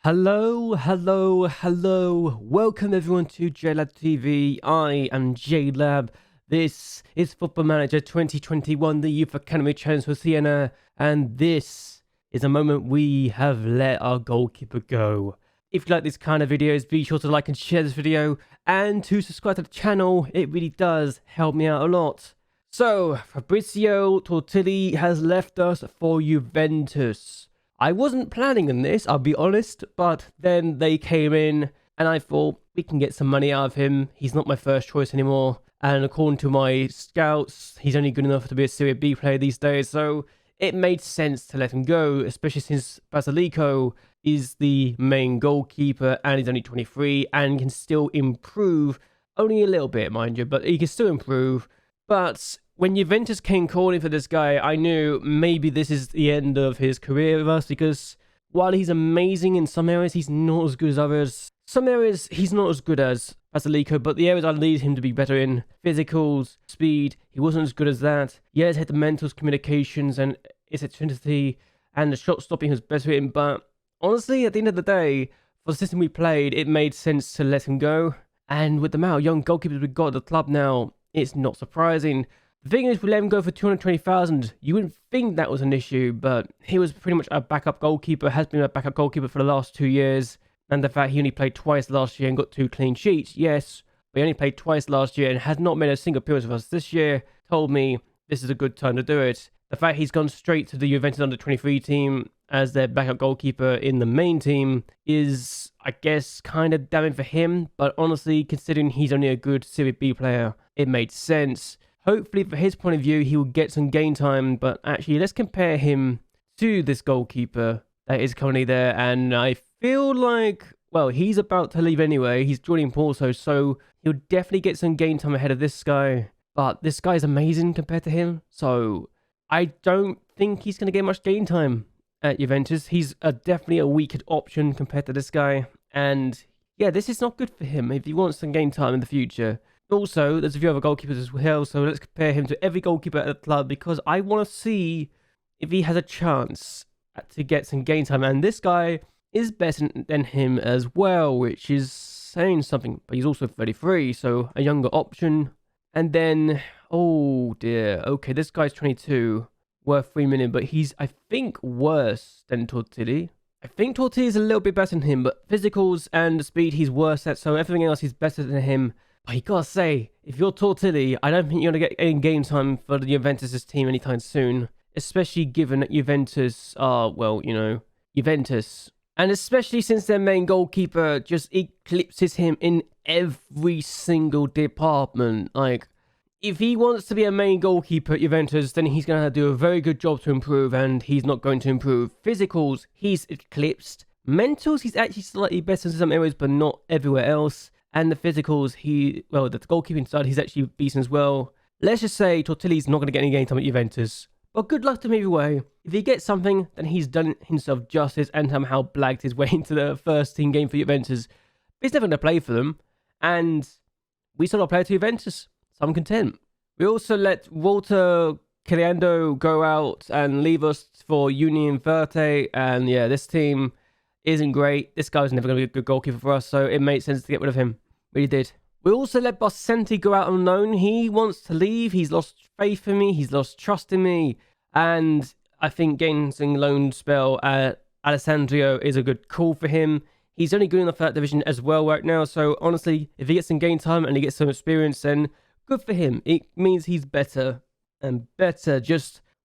Hello. Welcome everyone to JLABTV. I am JLAB. This is Football Manager 2021, the Youth Academy Challenge for Siena. And this is a moment we have let our goalkeeper go. If you like these kind of videos, be sure to like and share this video. And to subscribe to the channel, it really does help me out a lot. So, Fabrizio Tortilli has left us for Juventus. I wasn't planning on this, I'll be honest, but then they came in and I thought we can get some money out of him. He's not my first choice anymore. And according to my scouts, he's only good enough to be a Serie B player these days. So it made sense to let him go, especially since Basilico is the main goalkeeper and he's only 23 and can still improve. Only a little bit, mind you, but he can still improve. But when Juventus came calling for this guy, I knew maybe this is the end of his career with us, because while he's amazing in some areas, he's not as good as others. Some areas he's not as good as Basilico, but the areas I need him to be better in, physicals, speed, he wasn't as good as that. Yes, he had the mentals, communications, and eccentricity, and the shot stopping was better in, but honestly, at the end of the day, for the system we played, it made sense to let him go. And with the amount of young goalkeepers we've got at the club now, it's not surprising. The thing is, we let him go for 220,000. You wouldn't think that was an issue, but he was pretty much a backup goalkeeper, has been a backup goalkeeper for the last 2 years. And the fact he only played twice last year and got 2 clean sheets, yes, but he only played twice last year and has not made a single appearance with us this year, told me this is a good time to do it. The fact he's gone straight to the Juventus under-23 team as their backup goalkeeper in the main team is, I guess, kind of damning for him. But honestly, considering he's only a good Serie B player, it made sense. Hopefully, for his point of view, he will get some game time. But actually, let's compare him to this goalkeeper that is currently there. And I feel like, well, he's about to leave anyway. He's joining Porto, so he'll definitely get some game time ahead of this guy. But this guy's amazing compared to him. So I don't think he's going to get much game time at Juventus. He's definitely a weaker option compared to this guy. And yeah, this is not good for him if he wants some game time in the future. Also, there's a few other goalkeepers as well, so let's compare him to every goalkeeper at the club, because I want to see if he has a chance to get some game time. And this guy is better than him as well, which is saying something. But he's also 33, so a younger option. And then, oh dear, okay, this guy's 22, worth 3 million, but he's, I think, worse than Tortilli. I think Tortilli is a little bit better than him, but physicals and speed he's worse at, so everything else he's better than him. But you gotta say, if you're Tortilli, I don't think you're gonna get any game time for the Juventus' team anytime soon. Especially given that Juventus are, well, you know, Juventus. And especially since their main goalkeeper just eclipses him in every single department. Like, if he wants to be a main goalkeeper at Juventus, then he's gonna have to do a very good job to improve, and he's not going to improve. Physicals, he's eclipsed. Mentals, he's actually slightly better in some areas, but not everywhere else. And the physicals, the goalkeeping side, he's actually decent as well. Let's just say Tortilli's not going to get any game time at Juventus. But good luck to him either way. If he gets something, then he's done himself justice and somehow blagged his way into the first team game for Juventus. But he's never going to play for them. And we still not play to Juventus, so I'm content. We also let Walter Caliendo go out and leave us for Union Verte. And yeah, this team isn't great. This guy's never going to be a good goalkeeper for us, so it made sense to get rid of him. Really did. We also let Bossenti go out on loan. He wants to leave. He's lost faith in me. He's lost trust in me. And I think getting some loan spell at Alessandro is a good call for him. He's only good enough for that division as well right now. So honestly, if he gets some game time and he gets some experience, then good for him. It means he's better and better.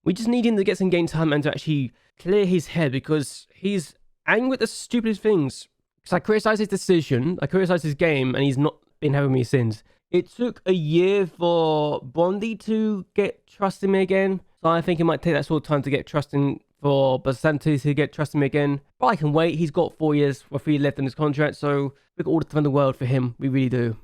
We just need him to get some game time and to actually clear his head, because he's angry at the stupidest things. Because I criticised his decision, I criticised his game, and he's not been having me since. It took a year for Bondi to get trust in me again, so I think it might take that sort of time to get trusting for Basante to get trust in me again. But I can wait. He's got 4 years or 3 left in his contract, so we've got all the time in the world for him. We really do.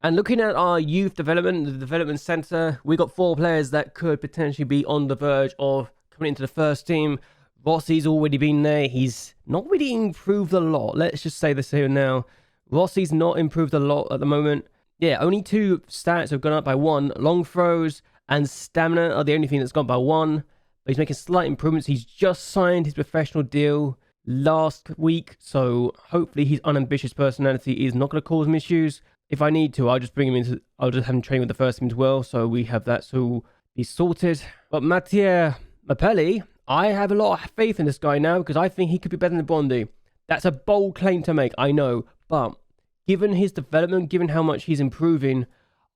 And looking at our youth development, the development centre, we got 4 players that could potentially be on the verge of coming into the first team. Rossi's already been there. He's not really improved a lot. Let's just say this here now. Rossi's not improved a lot at the moment. Yeah, only 2 stats have gone up by 1. Long throws and stamina are the only thing that's gone by 1. But he's making slight improvements. He's just signed his professional deal. last week, so hopefully his unambitious personality is not going to cause him issues. If I need to, I'll just bring him into, I'll just have him train with the first team as well, so we have that so be sorted. But Mattia Mapelli, I have a lot of faith in this guy now because I think he could be better than Bondi. That's a bold claim to make, I know, but given his development, given how much he's improving,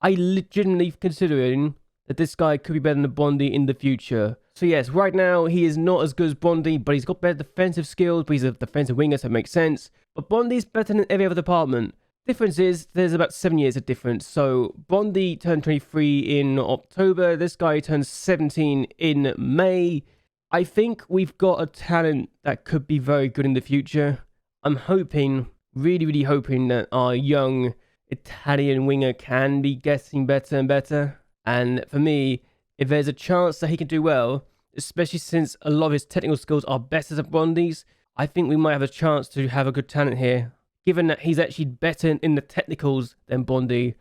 I legitimately considering that this guy could be better than Bondi in the future. So yes, right now he is not as good as Bondi, but he's got better defensive skills, but he's a defensive winger, so it makes sense. But Bondi's better than every other department. Difference is, there's about 7 years of difference. So Bondi turned 23 in October, this guy turns 17 in May. I think we've got a talent that could be very good in the future. I'm hoping, really hoping that our young Italian winger can be getting better and better. And for me, if there's a chance that he can do well, especially since a lot of his technical skills are better than Bondi's, I think we might have a chance to have a good talent here. Given that he's actually better in the technicals than Bondi,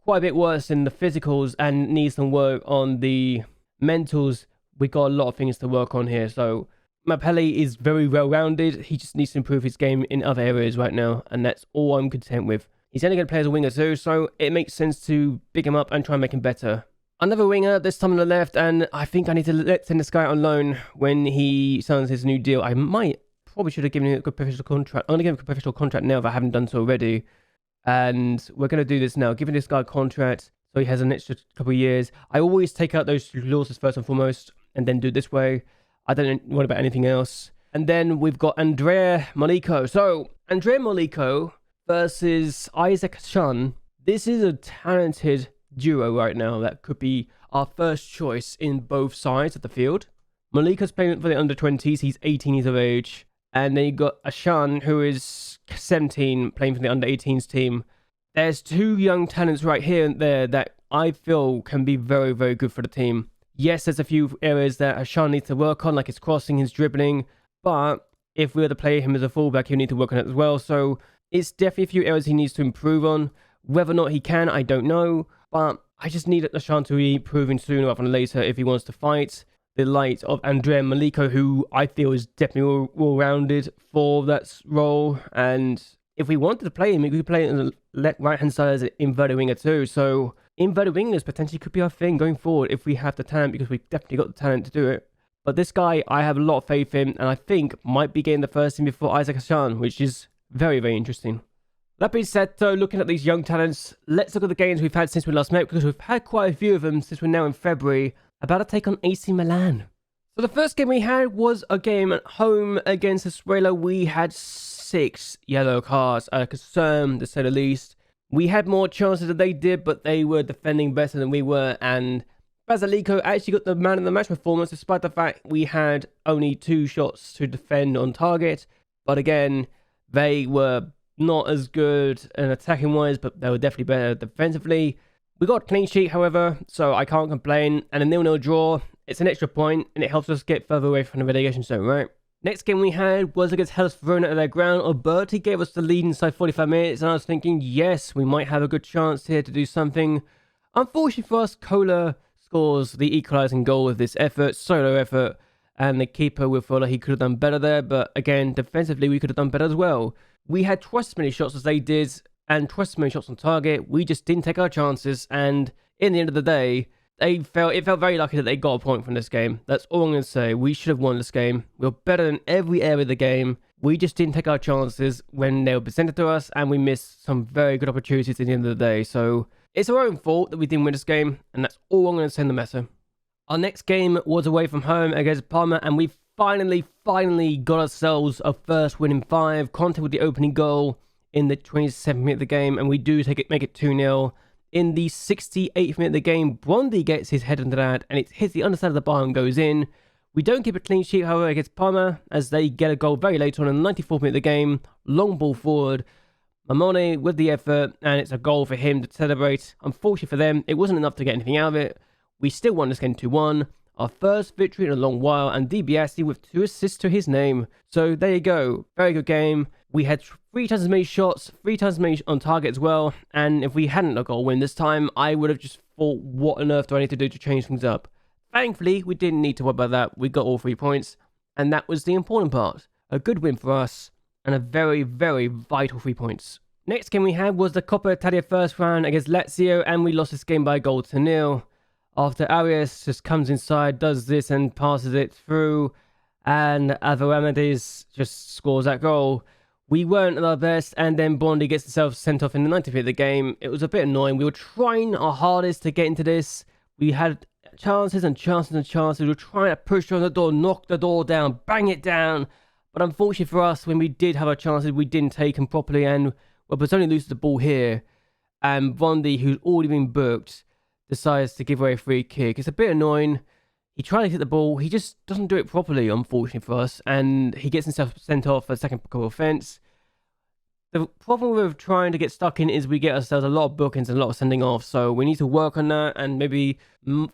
quite a bit worse in the physicals and needs some work on the mentals. We got a lot of things to work on here. So Mapelli is very well-rounded. He just needs to improve his game in other areas right now, and that's all I'm content with. He's only going to play as a winger too, so it makes sense to pick him up and try and make him better. Another winger, this time on the left, and I think I need to send this guy on loan when he signs his new deal. Probably should have given him a good professional contract. I'm going to give him a professional contract now if I haven't done so already. And we're going to do this now, giving this guy a contract so he has an extra couple of years. I always take out those clauses first and foremost, and then do it this way. I don't worry about anything else. And then we've got Andrea Molico. So, Andrea Molico versus Isaac Shun. This is a talented duo right now that could be our first choice in both sides of the field. Molico's playing for the under-20s. He's 18 years of age. And then you got Ashan, who is 17, playing for the under-18s team. There's two young talents right here and there that I feel can be very good for the team. Yes, there's a few areas that Ashan needs to work on, like his crossing, his dribbling. But if we were to play him as a fullback, he'll need to work on it as well. So it's definitely a few areas he needs to improve on. Whether or not he can, I don't know. But I just need Ashan to be proven sooner rather than later if he wants to fight the light of Andrea Molico, who I feel is definitely well-rounded for that role. And if we wanted to play him, we could play it on the right-hand side as an inverted winger too. So inverted wingers potentially could be our thing going forward if we have the talent, because we've definitely got the talent to do it. But this guy, I have a lot of faith in, and I think might be getting the first team before Isaac Hassan, which is very interesting. That being said, though, looking at these young talents, let's look at the games we've had since we last met, because we've had quite a few of them since we're now in February, about to take on AC Milan. So the first game we had was a game at home against Sassuolo. We had 6 yellow cards, a concern to say the least. We had more chances than they did, but they were defending better than we were, and Basilico actually got the man of the match performance, despite the fact we had only 2 shots to defend on target. But again, they were not as good in attacking wise, but they were definitely better defensively. We got a clean sheet, however, so I can't complain. And a 0-0 draw, it's an extra point, and it helps us get further away from the relegation zone, right? Next game we had was against Hellas Verona at their ground. Alberti gave us the lead inside 45 minutes, and I was thinking, yes, we might have a good chance here to do something. Unfortunately for us, Kohler scores the equalising goal with this effort, solo effort, and the keeper will feel like he could have done better there, but again, defensively, we could have done better as well. We had twice as many shots as they did, and twice as many shots on target. We just didn't take our chances, and in the end of the day, it felt very lucky that they got a point from this game. That's all I'm going to say. We should have won this game. We were better in every area of the game. We just didn't take our chances when they were presented to us, and we missed some very good opportunities at the end of the day. So it's our own fault that we didn't win this game, and that's all I'm going to send the message. Our next game was away from home against Parma, and we finally got ourselves a first win in 5. Conte with the opening goal in the 27th minute of the game, and we do make it 2-0. In the 68th minute of the game, Brondi gets his head into that, and it hits the underside of the bar and goes in. We don't keep a clean sheet, however, against Parma, as they get a goal very late on in the 94th minute of the game. Long ball forward. Mamone with the effort, and it's a goal for him to celebrate. Unfortunately for them, it wasn't enough to get anything out of it. We still won this game 2-1. Our first victory in a long while, and DiBiase with 2 assists to his name. So there you go. Very good game. We had 3 times as many shots, 3 times as many on target as well. And if we hadn't got a goal win this time, I would have just thought, what on earth do I need to do to change things up? Thankfully, we didn't need to worry about that. We got all 3 points, and that was the important part. A good win for us, and a very, very vital 3 points. Next game we had was the Coppa Italia first round against Lazio, and we lost this game by 1-0. After Arias just comes inside, does this, and passes it through, and Avramidis just scores that goal. We weren't at our best, and then Bondi gets himself sent off in the 90th of the game. It was a bit annoying. We were trying our hardest to get into this. We had chances and chances and chances. We were trying to push on the door, knock the door down, bang it down. But unfortunately for us, when we did have our chances, we didn't take them properly, and Bozzoni loses the ball here. And Bondi, who's already been booked, decides to give away a free kick. It's a bit annoying. He tried to hit the ball. He just doesn't do it properly, unfortunately for us. And he gets himself sent off for a second goal offence. The problem with trying to get stuck in is we get ourselves a lot of bookings and a lot of sending off. So we need to work on that and maybe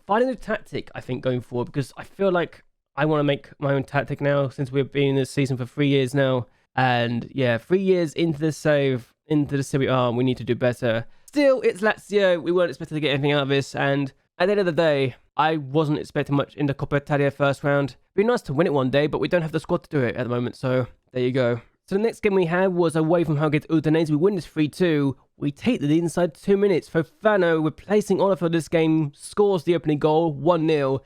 finding a tactic, I think, going forward. Because I feel like I want to make my own tactic now since we've been in this season for 3 years now. And yeah, 3 years into the save, into the Serie A, we need to do better. Still, it's Lazio. We weren't expected to get anything out of this. And at the end of the day, I wasn't expecting much in the Coppa Italia first round. It'd be nice to win it one day, but we don't have the squad to do it at the moment, so there you go. So the next game we had was away from home against Udinese. We win this 3-2. We take the lead inside 2 minutes. Fofana, replacing Oliver this game, scores the opening goal, 1-0.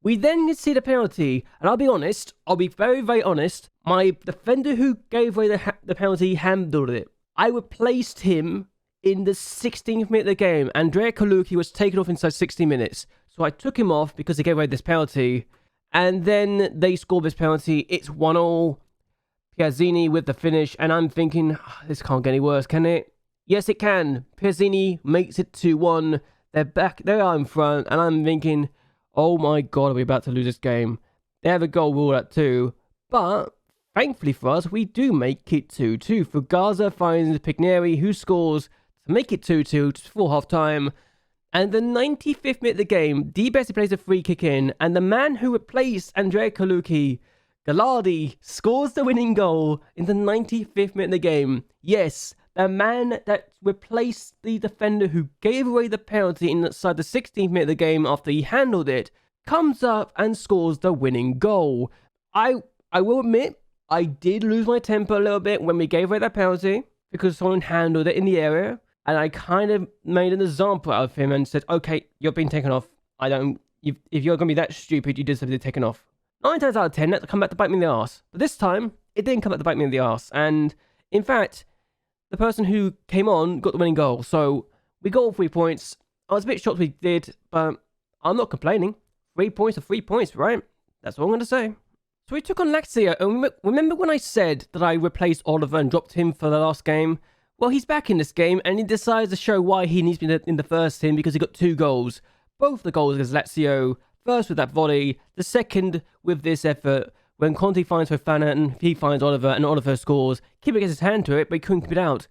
We then concede a penalty, and I'll be honest, I'll be very, very honest, my defender who gave away the penalty handled it. I replaced him in the 16th minute of the game. Andrea Colucci was taken off inside 60 minutes. So I took him off because he gave away this penalty. And then they scored this penalty. It's 1-0. Piazzini with the finish. And I'm thinking, this can't get any worse, can it? Yes, it can. Piazzini makes it 2-1. They're back. They are in front. And I'm thinking, oh my God, are we about to lose this game? They have a goal rule at 2. But thankfully for us, we do make it 2-2. Fugaza finds Pigneri, who scores to make it 2-2 just before half-time. And the 95th minute of the game, Di Bessi plays a free kick in, and the man who replaced Andrea Colucci, Gallardi, scores the winning goal in the 95th minute of the game. Yes, the man that replaced the defender who gave away the penalty inside the 16th minute of the game after he handled it, comes up and scores the winning goal. I will admit, I did lose my temper a little bit when we gave away that penalty, because someone handled it in the area. And I kind of made an example out of him and said, okay, you're being taken off. If you're going to be that stupid, you deserve to be taken off. 9 times out of 10, that'll come back to bite me in the arse. But this time, it didn't come back to bite me in the arse. And in fact, the person who came on got the winning goal. So we got all 3 points. I was a bit shocked we did, but I'm not complaining. 3 points are 3 points, right? That's all I'm going to say. So we took on Lazio. And remember when I said that I replaced Oliver and dropped him for the last game? Well, he's back in this game, and he decides to show why he needs to be in the first team because he got 2 goals. Both the goals against Lazio. First with that volley, the second with this effort when Conte finds Fofana and he finds Oliver, and Oliver scores. Keeper gets his hand to it, but he couldn't keep it out.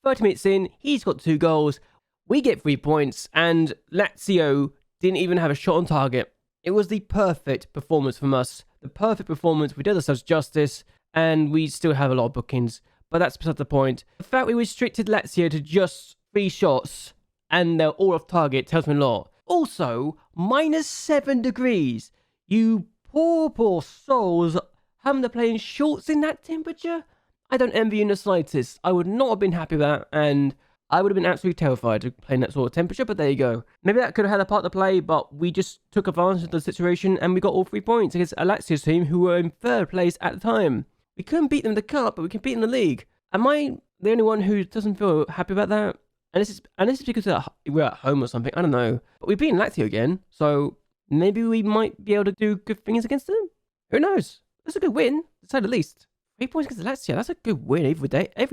30 minutes in, he's got 2 goals. We get 3 points, and Lazio didn't even have a shot on target. It was the perfect performance from us. The perfect performance. We did ourselves justice, and we still have a lot of bookings. But that's beside the point. The fact we restricted Lazio to just 3 shots and they're all off target tells me a lot. Also, -7 degrees. You poor souls having to play in shorts in that temperature? I don't envy you in the slightest. I would not have been happy with that, and I would have been absolutely terrified to play in that sort of temperature, but there you go. Maybe that could have had a part to play, but we just took advantage of the situation and we got all 3 points against a Lazio team who were in 3rd place at the time. We couldn't beat them in the cup, but we can beat them in the league. Am I the only one who doesn't feel happy about that? And this is because we're at home or something. I don't know. But we've beaten Lazio again, so maybe we might be able to do good things against them. Who knows? That's a good win, to say the least. 3 points against Lazio. That's a good win every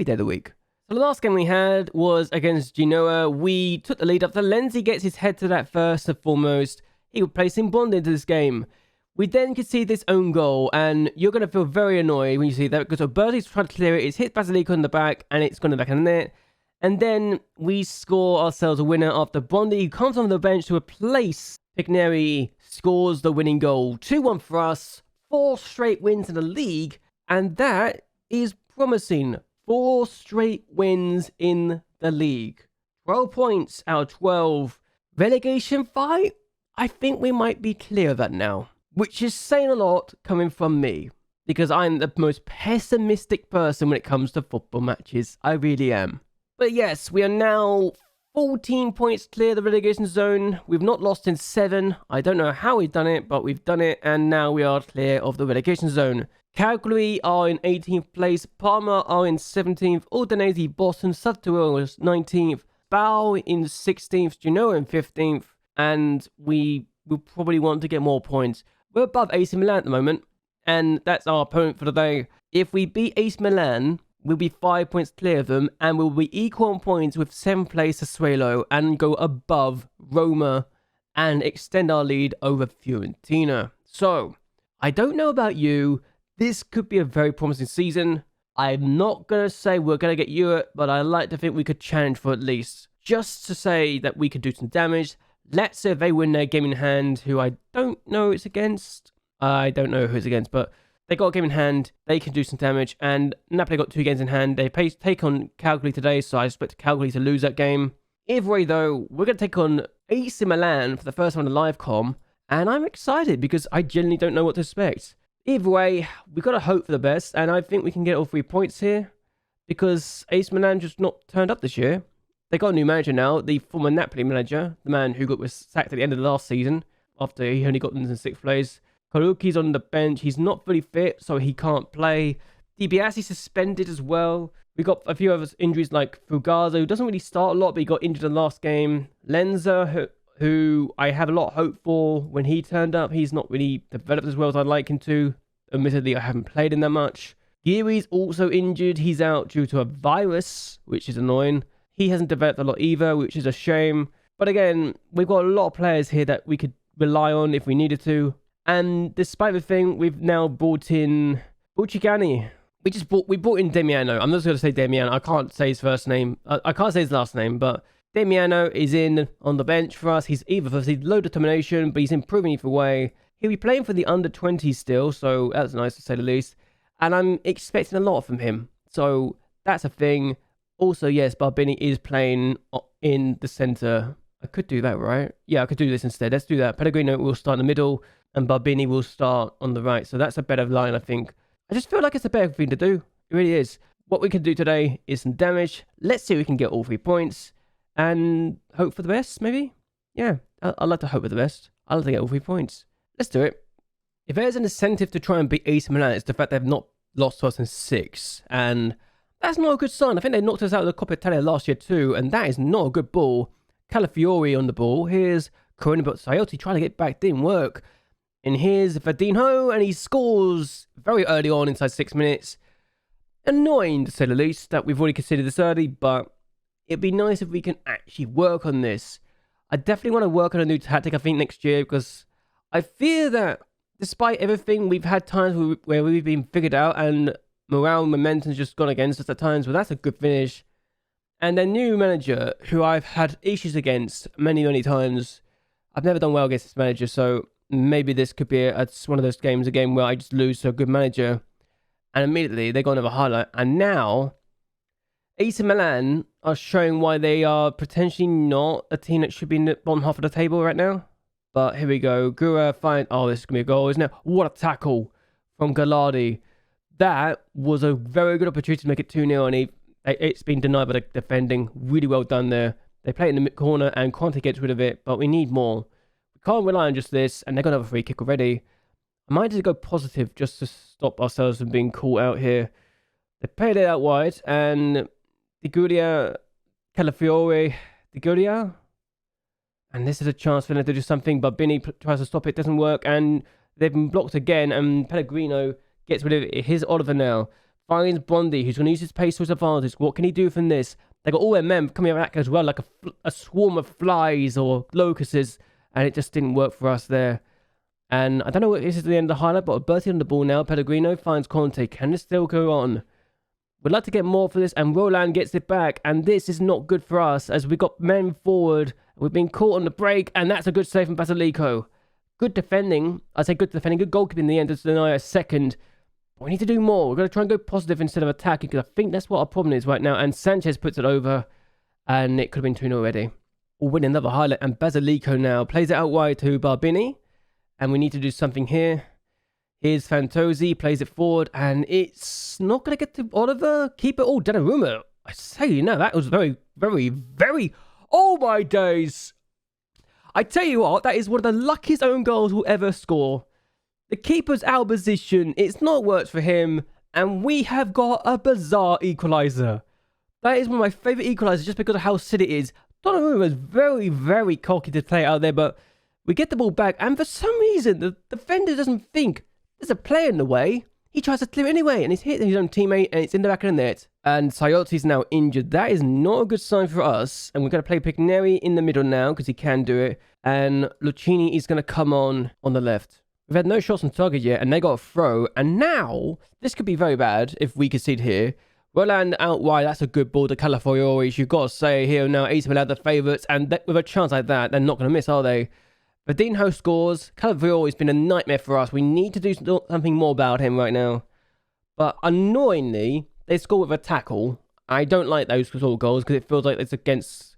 day of the week. So the last game we had was against Genoa. We took the lead after Lenzi gets his head to that first and foremost. He was placing Bond into this game. We then concede this own goal, and you're going to feel very annoyed when you see that because Alberti's trying to clear it. It's hit Basilico in the back, and it's gone back in the net. And then we score ourselves a winner after Bondi, who comes on the bench to replace Pigneri, scores the winning goal. 2-1 for us. 4 straight wins in the league, and that is promising. 4 straight wins in the league. 12 points out of 12. Relegation fight? I think we might be clear of that now. Which is saying a lot coming from me. because I'm the most pessimistic person when it comes to football matches. I really am. But yes, we are now 14 points clear of the relegation zone. We've not lost in 7. I don't know how we've done it, but we've done it, and now we are clear of the relegation zone. Calgary are in 18th place, Parma are in 17th, Udinese, Boston, Sassuolo is 19th, Bow in 16th, Genoa in 15th, and we will probably want to get more points. We're above AC Milan at the moment, and that's our opponent for the day. If we beat AC Milan, we'll be 5 points clear of them, and we'll be equal on points with 7th place Sassuolo and go above Roma and extend our lead over Fiorentina. So, I don't know about you, this could be a very promising season. I'm not going to say we're going to get Europe, but I like to think we could challenge for at least. Just to say that we could do some damage. Let's say if they win their game in hand, who I don't know it's against. I don't know who it's against, but they got a game in hand. They can do some damage. And Napoli got 2 games in hand. They take on Calgary today, so I expect Calgary to lose that game. Either way, though, we're going to take on AC Milan for the first one in live com. And I'm excited because I genuinely don't know what to expect. Either way, we've got to hope for the best, and I think we can get all 3 points here because AC Milan just not turned up this year. They got a new manager now, the former Napoli manager, the man who was sacked at the end of the last season after he only got into 6th place. Karuki's on the bench. He's not fully fit, so he can't play. DiBiase suspended as well. We got a few other injuries like Fugazo, who doesn't really start a lot, but he got injured in the last game. Lenza, who I have a lot of hope for when he turned up. He's not really developed as well as I'd like him to. Admittedly, I haven't played him that much. Geary's also injured. He's out due to a virus, which is annoying. He hasn't developed a lot either, which is a shame. But again, we've got a lot of players here that we could rely on if we needed to. And despite the thing, we've now brought in Buchigani. We brought in Damiano. I'm not going to say Damiano. I can't say his first name. I can't say his last name, but Damiano is in on the bench for us. He's low determination, but he's improving either way. He'll be playing for the under-20s still, so that's nice to say the least. And I'm expecting a lot from him. So that's a thing. Also, yes, Barbini is playing in the centre. I could do that, right? Yeah, I could do this instead. Let's do that. Pellegrino will start in the middle, and Barbini will start on the right. So that's a better line, I think. I just feel like it's a better thing to do. It really is. What we can do today is some damage. Let's see if we can get all 3 points. And hope for the best, maybe? Yeah, I'd like to hope for the best. I'd like to get all 3 points. Let's do it. If there's an incentive to try and beat AC Milan, it's the fact they've not lost to us in 6. And that's not a good sign. I think they knocked us out of the Coppa Italia last year too, and that is not a good ball. Calafiori on the ball. Here's Corona, but Sayotti trying to get back. Didn't work. And here's Verdinho, and he scores very early on, inside 6 minutes. Annoying, to say the least, that we've already considered this early, but it'd be nice if we can actually work on this. I definitely want to work on a new tactic, I think, next year, because I fear that despite everything, we've had times where we've been figured out and morale and momentum's just gone against us at times, but that's a good finish. And a new manager who I've had issues against many, many times. I've never done well against this manager, so maybe this could be one of those games, a game where I just lose to a good manager. And immediately they got another highlight. And now AC Milan are showing why they are potentially not a team that should be in the bottom half of the table right now. But here we go. Gura find. Oh, this is going to be a goal, isn't it? What a tackle from Gallardi. That was a very good opportunity to make it 2-0. And it's been denied by the defending. Really well done there. They play it in the mid corner and Conte gets rid of it. But we need more. We can't rely on just this. And they're going to have a free kick already. I might just go positive just to stop ourselves from being caught out here. They played it out wide. And Di Guria, Calafiore, Di Guria. And this is a chance for them to do something, but Bini tries to stop it, doesn't work, and they've been blocked again, and Pellegrino gets rid of it. Here's Oliver now. Finds Bondi, who's going to use his pace to his advantage. What can he do from this? They got all their men coming back as well, like a swarm of flies or locusts, and it just didn't work for us there. And I don't know what this is the end of the highlight, but Berti on the ball now. Pellegrino finds Conte. Can this still go on? We'd like to get more for this, and Roland gets it back, and this is not good for us, as we got men forward. We've been caught on the break, and that's a good save from Basilico. Good defending. I say good defending. Good goalkeeping in the end to deny a second. But we need to do more. We're going to try and go positive instead of attacking, because I think that's what our problem is right now. And Sanchez puts it over, and it could have been 2-0 already. We'll win another highlight, and Basilico now plays it out wide to Barbini, and we need to do something here. Here's Fantozzi, plays it forward, and it's not going to get to Oliver. Keep it all. Donnarumma, I say, no, that was very, very, very... Oh, my days. I tell you what, that is one of the luckiest own goals we'll ever score. The keeper's out of position. It's not worked for him, and we have got a bizarre equaliser. That is one of my favourite equalisers just because of how silly it is. Donnarumma is very, very cocky to play out there, but we get the ball back, and for some reason, the defender doesn't think there's a player in the way. He tries to clear it anyway, and he's hitting his own teammate, and it's in the back of the net. And Sayotti's now injured. That is not a good sign for us. And we're going to play Pigneri in the middle now, because he can do it. And Lucchini is going to come on the left. We've had no shots on target yet, and they got a throw. And now, this could be very bad if we concede here. Roland out wide, that's a good ball to Calafiori. You've got to say here now, AC Milan the favourites, and with a chance like that, they're not going to miss, are they? Verdinho scores. Calafiori's been a nightmare for us. We need to do something more about him right now. But annoyingly, they score with a tackle. I don't like those sort of goals because it feels like it's against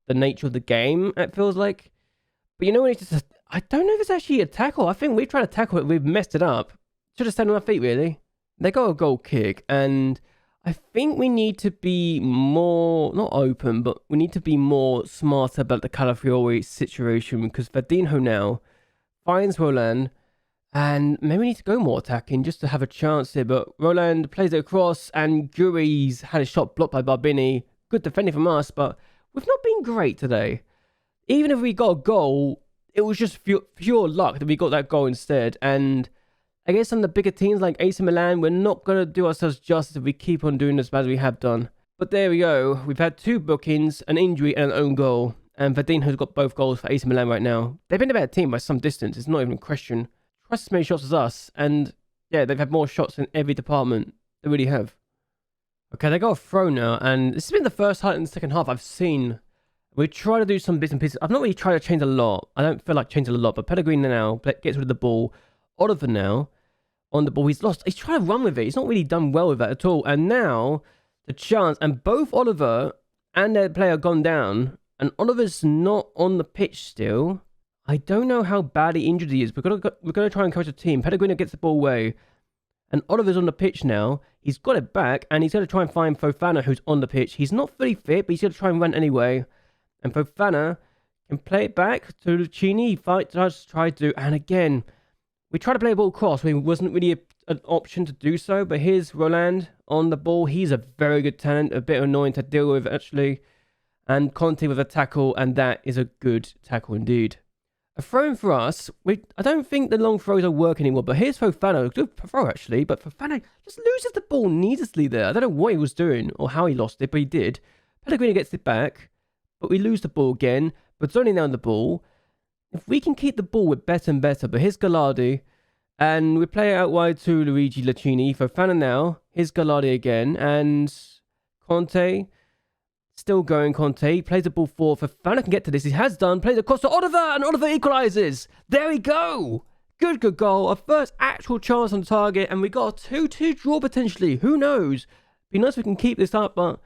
the nature of the game, it feels like. But you know when it's just... I don't know if it's actually a tackle. I think we've tried to tackle it, we've messed it up. Should have stayed on our feet, really. They got a goal kick, and I think we need to be more, not open, but we need to be more smarter about the Calafiori situation, because Verdinho now finds Roland, and maybe we need to go more attacking just to have a chance here. But Roland plays it across, and Guri's had a shot blocked by Barbini. Good defending from us, but we've not been great today. Even if we got a goal, it was just pure luck that we got that goal instead. And I guess on the bigger teams like AC Milan, we're not going to do ourselves justice if we keep on doing as bad as we have done. But there we go. We've had 2 bookings, an injury, and an own goal. And Verdinho's got both goals for AC Milan right now. They've been a better team by some distance. It's not even a question. Twice as many shots as us. And yeah, they've had more shots in every department. They really have. Okay, they got a throw now. And this has been the first highlight in the second half I've seen. We try to do some bits and pieces. I've not really tried to change a lot. I don't feel like changing a lot. But Pellegrini now gets rid of the ball. Oliver now on the ball. He's lost. He's trying to run with it. He's not really done well with that at all. And now the chance. And both Oliver and their player gone down. And Oliver's not on the pitch still. I don't know how badly injured he is. We're going to try and coach the team. Pellegrini gets the ball away. And Oliver's on the pitch now. He's got it back. And he's going to try and find Fofana, who's on the pitch. He's not fully fit, but he's going to try and run anyway. And Fofana can play it back to Lucchini. He does try to. And again, we tried to play a ball cross. It wasn't really an option to do so. But here's Roland on the ball. He's a very good talent. A bit annoying to deal with, actually. And Conte with a tackle. And that is a good tackle indeed. A throw for us. I don't think the long throws are working anymore. But here's Fofana. Good throw, actually. But Fofana just loses the ball needlessly there. I don't know what he was doing or how he lost it. But he did. Pellegrini gets it back. But we lose the ball again. But Zoni now on the ball. If we can keep the ball, we're better and better. But here's Gallardi. And we play it out wide to Luigi Lucchini. Fofana now. Here's Gallardi again. And Conte. Still going, Conte. Plays the ball forward. Fofana can get to this. He has done. Plays across to Oliver. And Oliver equalises. There we go. Good goal. Our first actual chance on target. And we got a 2-2 draw potentially. Who knows? Be nice if we can keep this up. But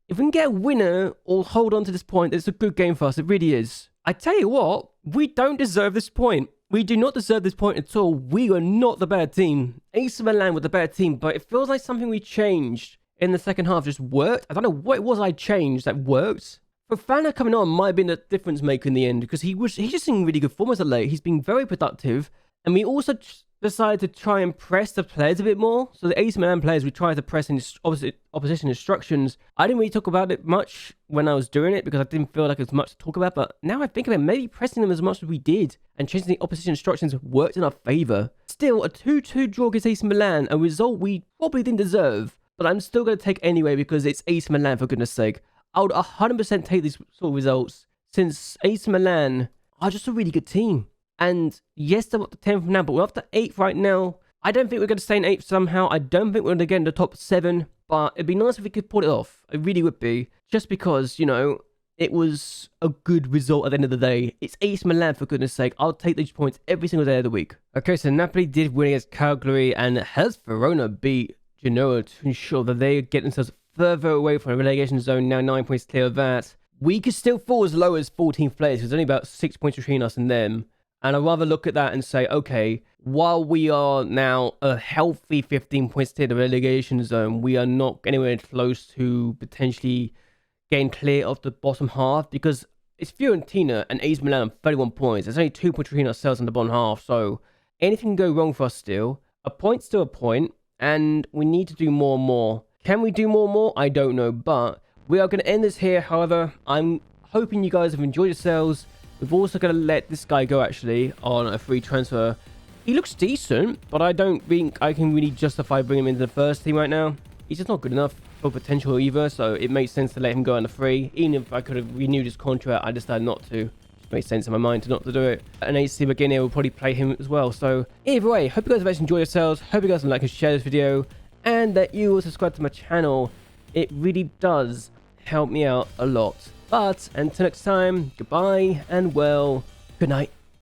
if we can get a winner or hold on to this point, it's a good game for us. It really is. I tell you what, we don't deserve this point. We do not deserve this point at all. We are not the better team. AC Milan were the better team, but it feels like something we changed in the second half just worked. I don't know what it was I changed that worked. Fofana coming on might have been a difference maker in the end because he's just in really good form as of late. He's been very productive. And we also decided to try and press the players a bit more. So the AC Milan players, we tried to press in opposition instructions. I didn't really talk about it much when I was doing it because I didn't feel like there was much to talk about. But now I think of it, maybe pressing them as much as we did and changing the opposition instructions worked in our favour. Still, a 2-2 draw against AC Milan, a result we probably didn't deserve. But I'm still going to take anyway because it's AC Milan, for goodness sake. I would 100% take these sort of results since AC Milan are just a really good team. And yes, they're up to 10th now, but we're up to 8th right now. I don't think we're going to stay in 8th somehow. I don't think we're going to get in the top 7. But it'd be nice if we could pull it off. It really would be. Just because, you know, it was a good result at the end of the day. It's AC Milan, for goodness sake. I'll take these points every single day of the week. Okay, so Napoli did win against Cagliari and has Verona beat Genoa to ensure that they get themselves further away from the relegation zone. Now 9 points clear of that. We could still fall as low as 14th place. There's only about 6 points between us and them. And I'd rather look at that and say, okay, while we are now a healthy 15 points to the relegation zone, we are not anywhere close to potentially getting clear of the bottom half, because it's Fiorentina and AC Milan on 31 points. There's only 2 points between ourselves in the bottom half, so anything can go wrong for us still. A point's still a point, and we need to do more and more. Can we do more and more? I don't know, but we are going to end this here. However, I'm hoping you guys have enjoyed yourselves. We've also got to let this guy go, actually, on a free transfer. He looks decent, but I don't think I can really justify bringing him into the first team right now. He's just not good enough for potential either, so it makes sense to let him go on the free. Even if I could have renewed his contract, I decided not to. It makes sense in my mind not to do it. And AC Beginner will probably play him as well. So either way, hope you guys have actually enjoyed yourselves. Hope you guys like and share this video, and that you will subscribe to my channel. It really does help me out a lot. But until next time, goodbye and well, good night.